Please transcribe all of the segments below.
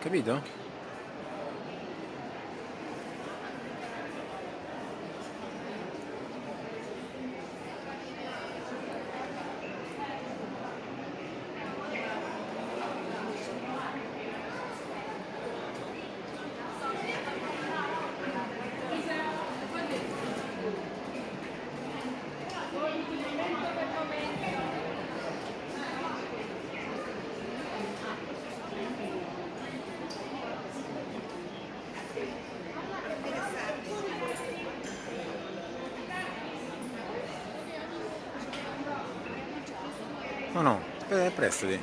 Capito? No, no, prestati.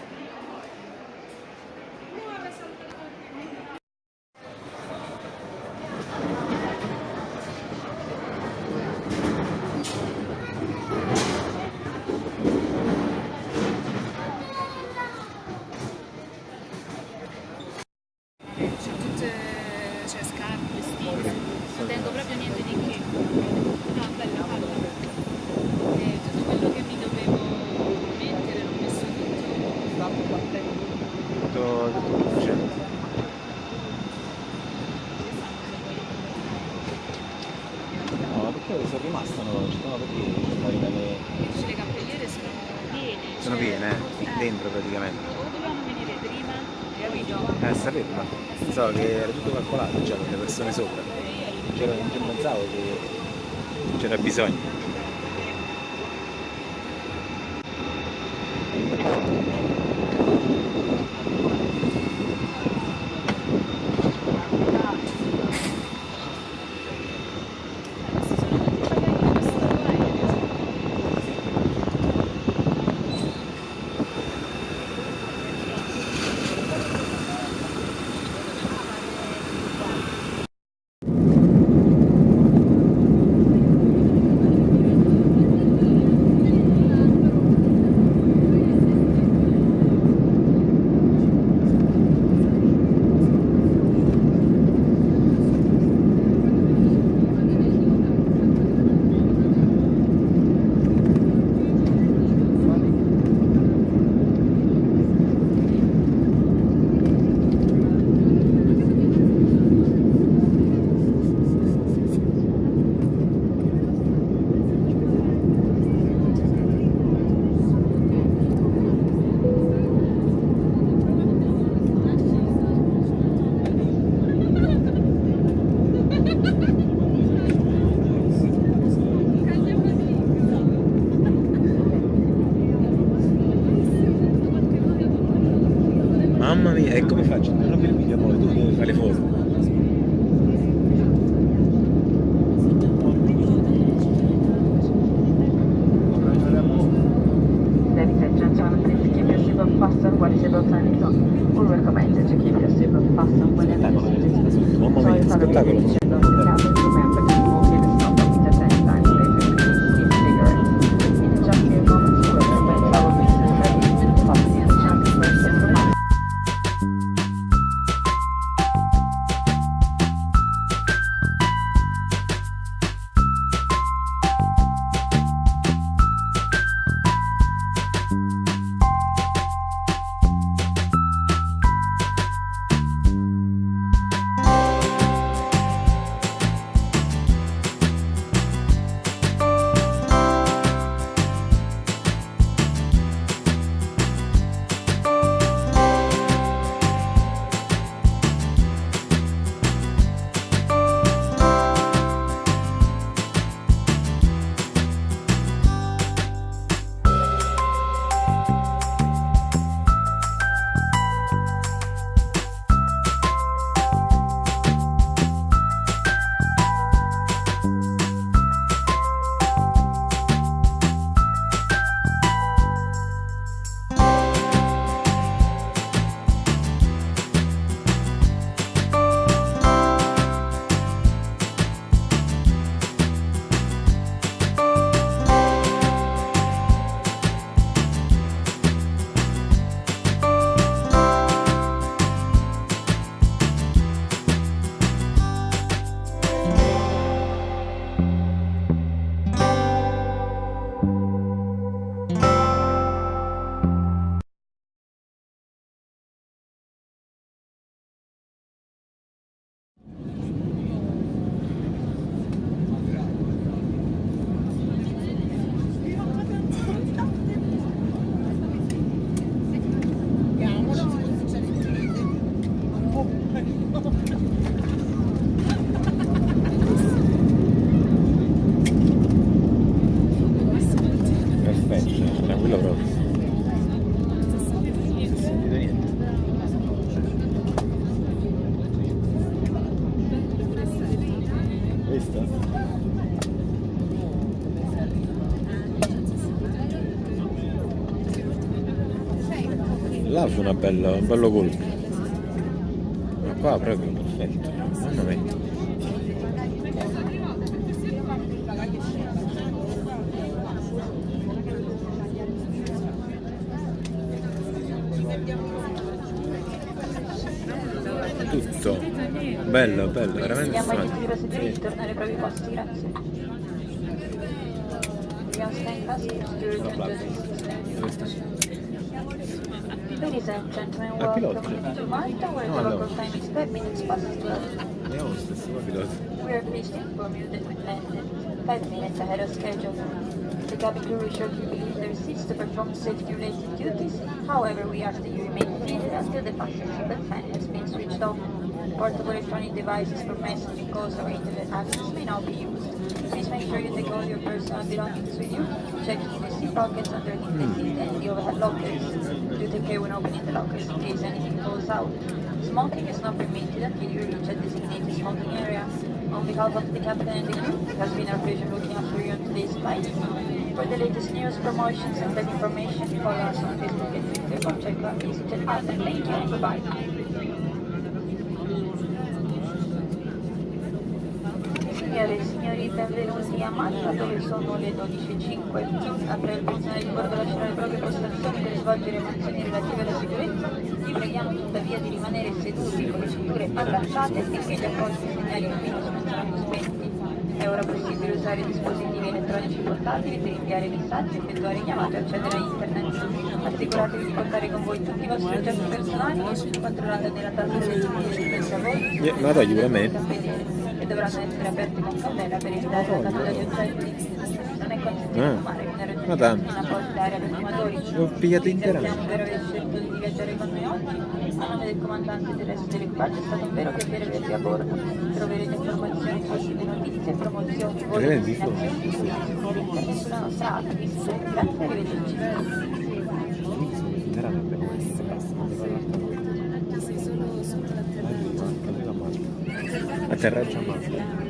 C'è scarpe, vestiti, non tengo proprio niente di che. No, bella, bella. Tutto quello che mi dovevo mettere l'ho messo Tutto facendo. No, perché sono rimaste una volta, no, perché invece le cappelliere sono piene. sono cioè, piene, dentro praticamente. O dovevamo venire prima, capito? Saperlo. Pensavo che era tutto calcolato, cioè con le persone sopra. Non ci pensavo che c'era bisogno. Mamma mia, e come faccio? Non ho il video, poi tu devi fare le foto. Ladies and gentlemen, please keep your seatbelt fastened when seatbelt sign is on. We recommend that you keep your seatbelt fastened whenever you seated. Mamma So mia, if having spettacolo. reached the cabin, remember to smoke in the stop with the 10 times later. Keep cigarettes. In just a few moments, we will commence our business ready. Fasten your chance question from us. Perfetto, tranquillo proprio. Non si è sentito niente. Visto? Là fu un bello colpo. Ma qua proprio perfetto. Mamma mia. Tutto bello, bello, veramente Chiama strano. gli altri passeggeri di tornare ai propri posti, grazie. We are staying passengers to return to the system. Dove sta? Ladies and gentlemen, Ah, pilota. welcome to Malta, where No, the no. local time is 10 minutes past 12. Vediamo lo stesso pilota. We are pleased to inform you that we landed 5 minutes ahead of schedule. The cabin crew assures you believe their seats to perform safety-related duties. However, we ask that you remain seated until the passenger seatbelt fan has been switched off. Portable electronic devices for messaging calls or internet access may not be used. Please make sure you take all your personal belongings with you, checking the seat pockets underneath the seat and the overhead lockers. Do take care when opening the lockers in case anything falls out. Smoking is not permitted until you reach a designated smoking area. On behalf of the captain and the crew, it has been our pleasure looking after you on today's flight. For the latest news, promotions, and tech information, follow us on Facebook and Twitter or check out EasyJet app. Thank you and goodbye. Signore e signori, benvenuti a Malta dove sono le 12.05. Apre il personale di bordo lascerà le proprie postazioni per svolgere mansioni relative alla sicurezza. Vi preghiamo tuttavia di rimanere seduti con le cinture allacciate finché gli appositi segnali luminosi non saranno spenti. È ora possibile usare dispositivi elettronici portatili per inviare messaggi, effettuare chiamate o accedere a internet. Assicuratevi di portare con voi tutti i vostri oggetti personali, controllando nella tasca delle cinture di avvolti. Me la togli pure a me? E dovranno essere aperti con cautela per evitare la caduta di oggetti. Non è consentito fumare fino a ma raggiungere tanto. un'apposita area per fumatori. L'ho pigliato Vi interamente. ringraziamo per aver scelto di viaggiare con noi oggi. A nome del comandante del resto dell'equipaggio è stato un vero piacere avervi a bordo. Troverete informazioni su ultime notizie, promozioni, voli, Veramente, destinazioni e servizi interni sulla nostra app. Grazie e arrivederci. Veramente, basta. Atterraggio a Malta.